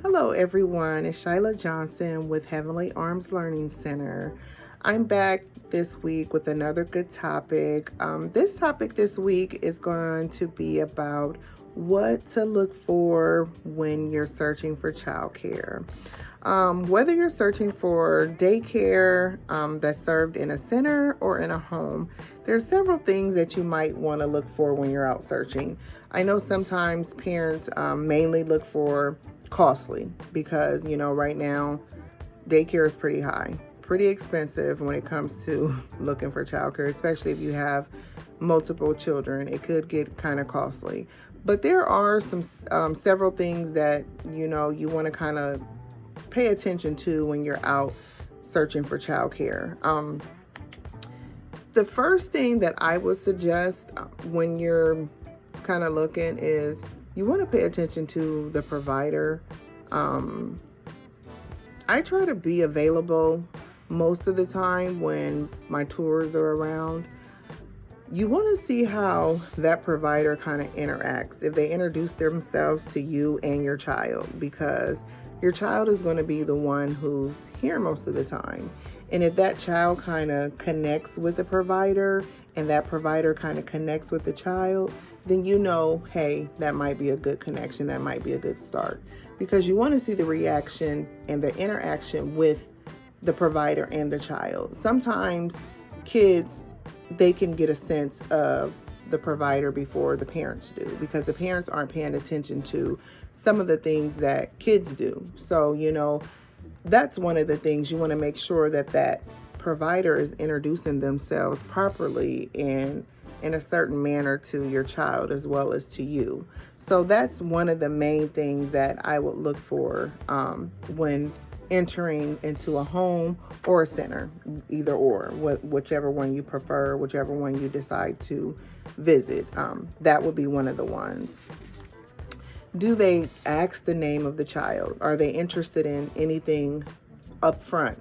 Hello, everyone. It's Shyla Johnson with Heavenly Arms Learning Center. I'm back this week with another good topic. This topic this week is going to be about what to look for when you're searching for childcare. Whether you're searching for daycare that's served in a center or in a home, there's several things that you might want to look for when you're out searching. I know sometimes parents mainly look for costly because, right now daycare is pretty high, pretty expensive when it comes to looking for childcare, especially if you have multiple children. It could get kind of costly. But there are some several things that, you want to kind of pay attention to when you're out searching for childcare. The first thing that I would suggest when you're kind of looking is you want to pay attention to the provider. I try to be available most of the time when my tours are around. You want to see how that provider kind of interacts, if they introduce themselves to you and your child, because your child is going to be the one who's here most of the time. And if that child kind of connects with the provider and that provider kind of connects with the child, then hey, that might be a good connection. That might be a good start, because you want to see the reaction and the interaction with the provider and the child. Sometimes kids, they can get a sense of the provider before the parents do, because the parents aren't paying attention to some of the things that kids do. So, that's one of the things you want to make sure that provider is introducing themselves properly and in a certain manner to your child as well as to you. So that's one of the main things that I would look for when entering into a home or a center, either or, whichever one you prefer, whichever one you decide to visit. That would be one of the ones. Do they ask the name of the child? Are they interested in anything up front?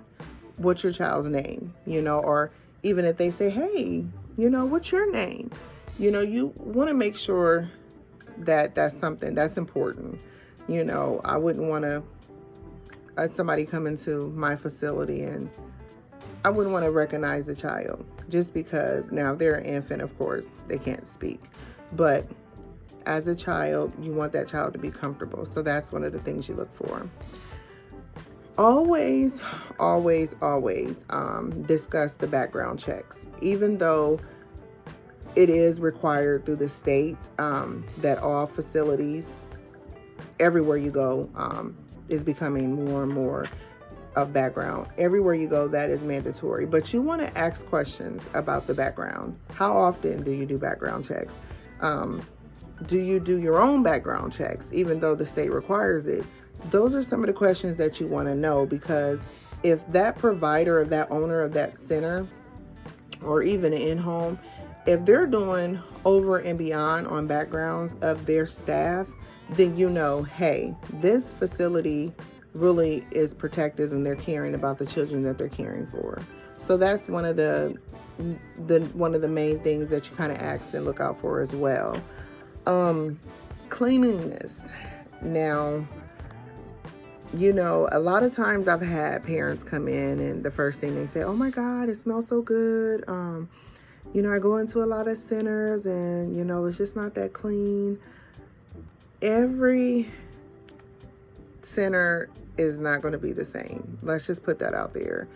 What's your child's name? Or even if they say, hey, what's your name? You want to make sure that that's something that's important. I wouldn't want to, somebody come into my facility and I wouldn't want to recognize the child just because now they're an infant, of course, they can't speak. But as a child, you want that child to be comfortable. So that's one of the things you look for. Always, always, always discuss the background checks. Even though it is required through the state that all facilities, everywhere you go, is becoming more and more of background. Everywhere you go, that is mandatory. But you want to ask questions about the background. How often do you do background checks? Do you do your own background checks, even though the state requires it? Those are some of the questions that you want to know, because if that provider or that owner of that center or even an in-home, if they're doing over and beyond on backgrounds of their staff, then hey, this facility really is protected and they're caring about the children that they're caring for. So that's one of the main things that you kind of ask and look out for as well. Cleanliness. Now, a lot of times I've had parents come in and the first thing they say, oh my God, it smells so good. I go into a lot of centers and, it's just not that clean. Every center is not going to be the same. Let's just put that out there.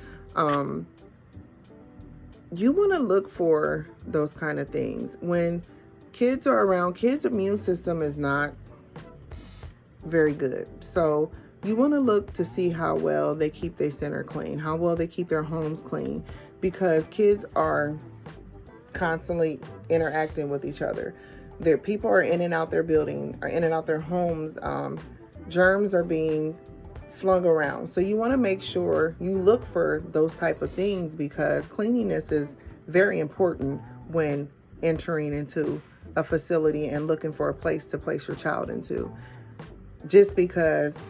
You want to look for those kind of things. When kids are around, kids' immune system is not very good. So you want to look to see how well they keep their center clean, how well they keep their homes clean, because kids are constantly interacting with each other. Their people are in and out their building, are in and out their homes. Germs are being flung around. So you want to make sure you look for those type of things, because cleanliness is very important when entering into a facility and looking for a place to place your child into. Just because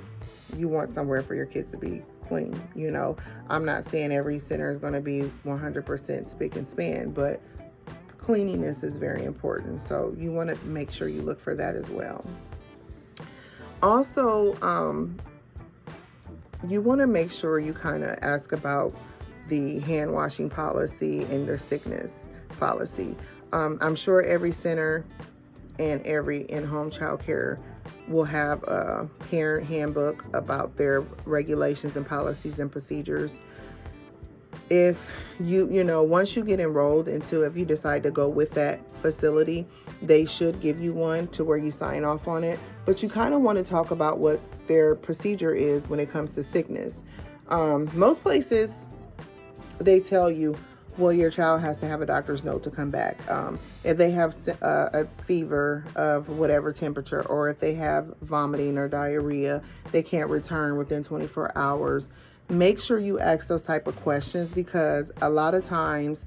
you want somewhere for your kids to be clean, I'm not saying every center is going to be 100% spick and span, but Cleanliness is very important, so you want to make sure you look for that as well. Also, you want to make sure you kind of ask about the hand washing policy and their sickness policy. I'm sure every center and every in-home childcare will have a parent handbook about their regulations and policies and procedures. If once you get enrolled into, if you decide to go with that facility, they should give you one to where you sign off on it. But you kind of want to talk about what their procedure is when it comes to sickness. Most places, they tell you, well, your child has to have a doctor's note to come back. If they have a fever of whatever temperature, or if they have vomiting or diarrhea, they can't return within 24 hours. Make sure you ask those type of questions, because a lot of times,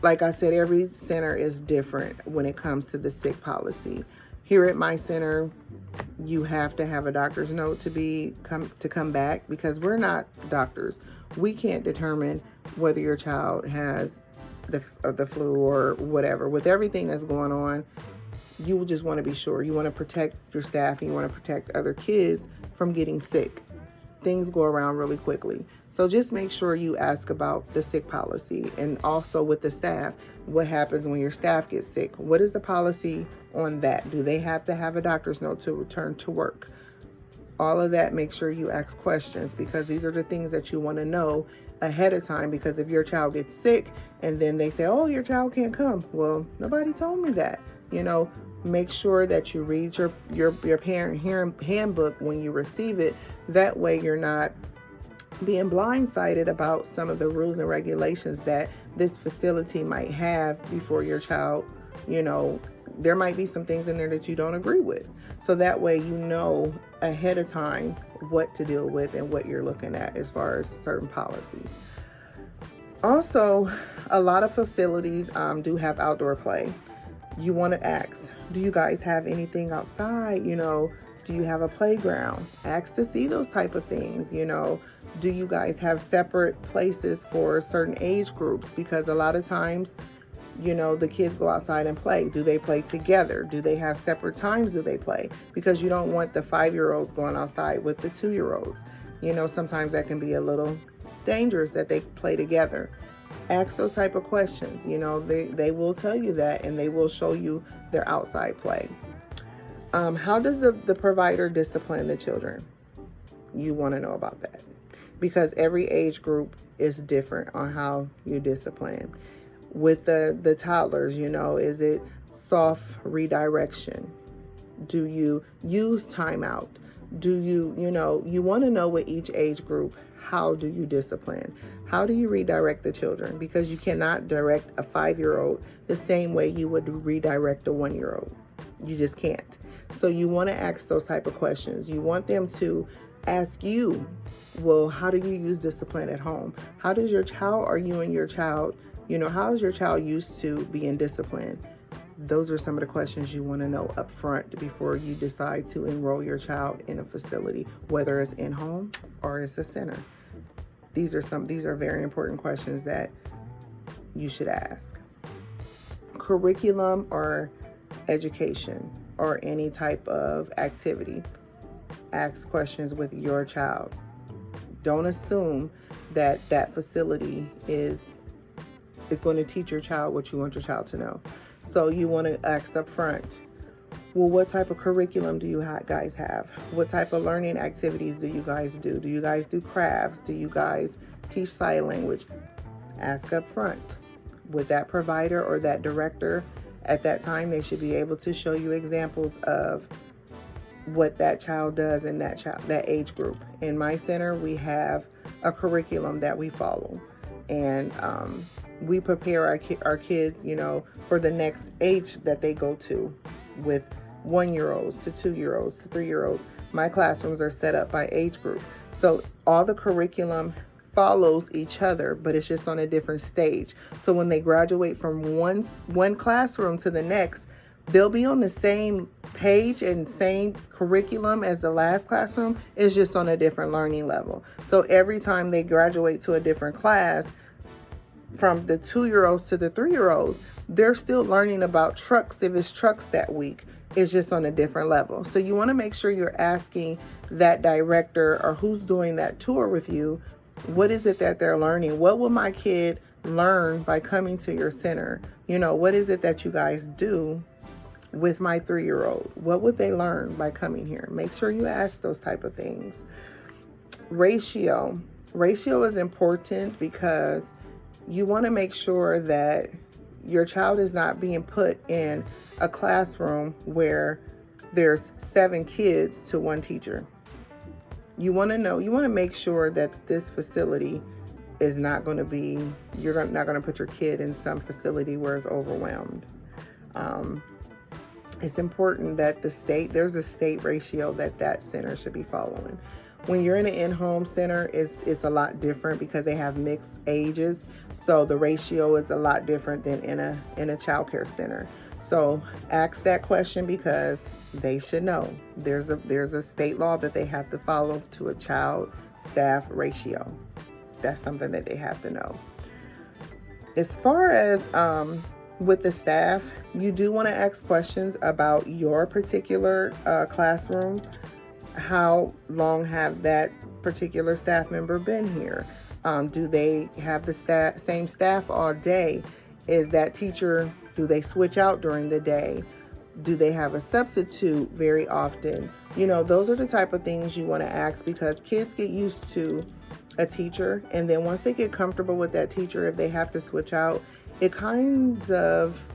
like I said, every center is different when it comes to the sick policy. Here at my center, you have to have a doctor's note to come back, because we're not doctors. We can't determine whether your child has the flu or whatever. With everything that's going on, you will just want to be sure. You want to protect your staff, and you want to protect other kids from getting sick. Things go around really quickly. So just make sure you ask about the sick policy, and also with the staff, what happens when your staff gets sick? What is the policy on that? Do they have to have a doctor's note to return to work? All of that, make sure you ask questions, because these are the things that you want to know ahead of time. Because if your child gets sick and then they say, oh, your child can't come. Well, nobody told me that. Make sure that you read your parent handbook when you receive it. That way you're not being blindsided about some of the rules and regulations that this facility might have before your child. There might be some things in there that you don't agree with. So that way you know ahead of time what to deal with and what you're looking at as far as certain policies. Also, a lot of facilities do have outdoor play. You want to ask, do you guys have anything outside? Do you have a playground? Ask to see those type of things. Do you guys have separate places for certain age groups? Because a lot of times, the kids go outside and play. Do they play together? Do they have separate times do they play? Because you don't want the 5-year-olds going outside with the 2-year-olds. Sometimes that can be a little dangerous that they play together. Ask those type of questions. They will tell you that, and they will show you their outside play. How does the provider discipline the children? You want to know about that, because every age group is different on how you discipline. With the toddlers, is it soft redirection? Do you use timeout? Do you want to know with each age group, how do you discipline? How do you redirect the children? Because you cannot direct a 5-year-old the same way you would redirect a 1-year-old. You just can't. So you want to ask those type of questions. You want them to ask you, well, how do you use discipline at home? How are you and your child, how is your child used to being disciplined? Those are some of the questions you want to know up front before you decide to enroll your child in a facility, whether it's in home or it's a center. These are very important questions that you should ask. Curriculum or education or any type of activity. Ask questions with your child. Don't assume that facility is going to teach your child what you want your child to know. So you want to ask up front, well, what type of curriculum do you guys have? What type of learning activities do you guys do? Do you guys do crafts? Do you guys teach sign language? Ask up front. With that provider or that director, at that time, they should be able to show you examples of what that child does in that age group. In my center, we have a curriculum that we follow, and we prepare our kids, for the next age that they go to, with 1-year-olds to 2-year-olds to 3-year-olds. My classrooms are set up by age group, so all the curriculum follows each other, but it's just on a different stage. So when they graduate from one classroom to the next, they'll be on the same page and same curriculum as the last classroom. It's just on a different learning level. So every time they graduate to a different class, from the 2-year-olds to the 3-year-olds, they're still learning about trucks. If it's trucks that week, it's just on a different level. So you want to make sure you're asking that director or who's doing that tour with you, what is it that they're learning? What will my kid learn by coming to your center? What is it that you guys do with my 3-year-old? What would they learn by coming here? Make sure you ask those type of things. Ratio is important because you want to make sure that your child is not being put in a classroom where there's 7 kids to 1 teacher. You want to make sure that this facility is not going to be, you're not going to put your kid in some facility where it's overwhelmed. It's important that there's a state ratio that center should be following. When you're in an in-home center, it's a lot different because they have mixed ages. So the ratio is a lot different than in a childcare center. So ask that question because they should know. There's a state law that they have to follow to a child-staff ratio. That's something that they have to know. As far as with the staff, you do want to ask questions about your particular classroom. How long have that particular staff member been here? Do they have the same staff all day? Is that teacher, do they switch out during the day? Do they have a substitute very often? Those are the type of things you want to ask because kids get used to a teacher, and then once they get comfortable with that teacher, if they have to switch out, it kind of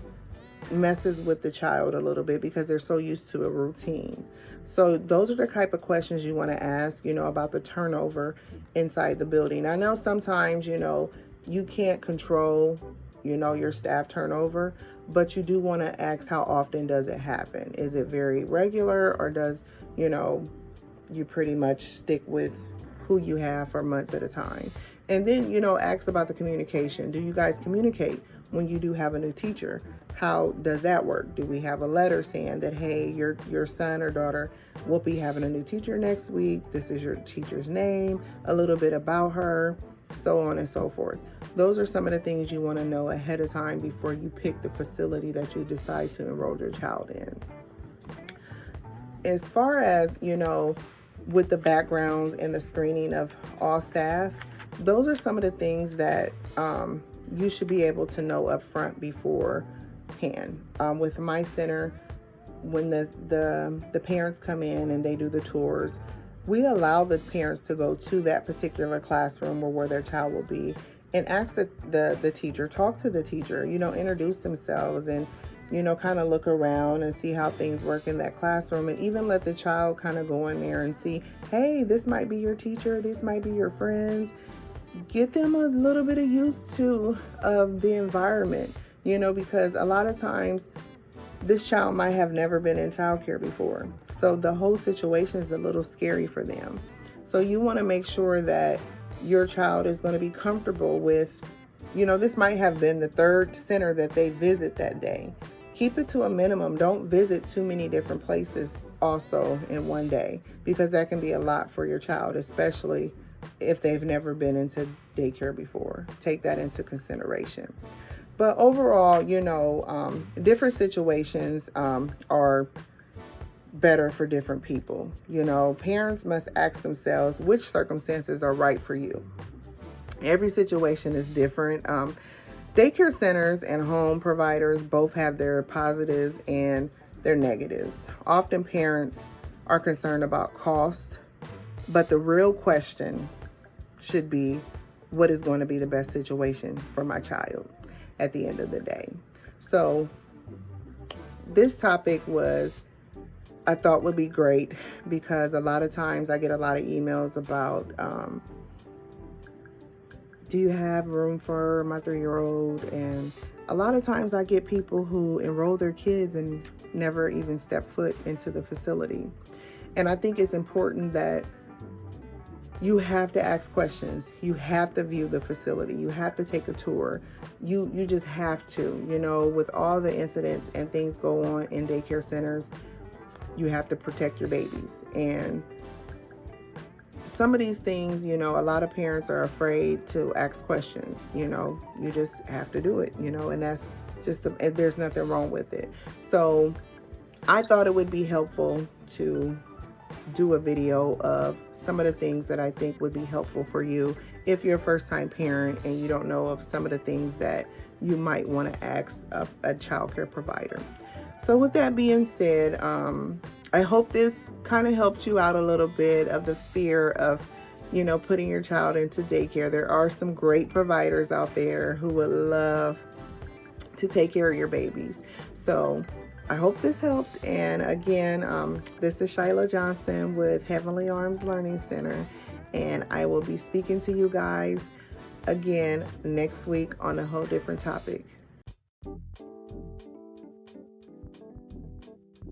messes with the child a little bit because they're so used to a routine. So those are the type of questions you want to ask, about the turnover inside the building. I know sometimes, you can't control, your staff turnover, but you do want to ask how often does it happen? Is it very regular, or does, you pretty much stick with who you have for months at a time? And then, ask about the communication. Do you guys communicate when you do have a new teacher? How does that work? Do we have a letter saying that, hey, your son or daughter will be having a new teacher next week. This is your teacher's name, a little bit about her, so on and so forth. Those are some of the things you want to know ahead of time before you pick the facility that you decide to enroll your child in. As far as, with the backgrounds and the screening of all staff, those are some of the things that you should be able to know up front beforehand. With my center, when the parents come in and they do the tours, we allow the parents to go to that particular classroom or where their child will be and ask the teacher, talk to the teacher, introduce themselves and, kind of look around and see how things work in that classroom, and even let the child kind of go in there and see, hey, this might be your teacher, this might be your friends. Get them a little bit of use to the environment, because a lot of times this child might have never been in childcare before. So the whole situation is a little scary for them. So you want to make sure that your child is going to be comfortable with, this might have been the 3rd center that they visit that day. Keep it to a minimum. Don't visit too many different places also in one day, because that can be a lot for your child, especially if they've never been into daycare before. Take that into consideration. But overall, different situations are better for different people. Parents must ask themselves which circumstances are right for you. Every situation is different. Daycare centers and home providers both have their positives and their negatives. Often parents are concerned about cost, but the real question should be, what is going to be the best situation for my child at the end of the day? So this topic I thought would be great because a lot of times I get a lot of emails about, do you have room for my 3-year-old? And a lot of times I get people who enroll their kids and never even step foot into the facility. And I think it's important that you have to ask questions. You have to view the facility. You have to take a tour. You just have to, with all the incidents and things go on in daycare centers, you have to protect your babies. And some of these things, a lot of parents are afraid to ask questions. You just have to do it, and that's there's nothing wrong with it. So I thought it would be helpful to do a video of some of the things that I think would be helpful for you if you're a first-time parent and you don't know of some of the things that you might want to ask a childcare provider. So with that being said, I hope this kind of helped you out a little bit of the fear of, putting your child into daycare. There are some great providers out there who would love to take care of your babies. So I hope this helped. And again, this is Shyla Johnson with Heavenly Arms Learning Center. And I will be speaking to you guys again next week on a whole different topic.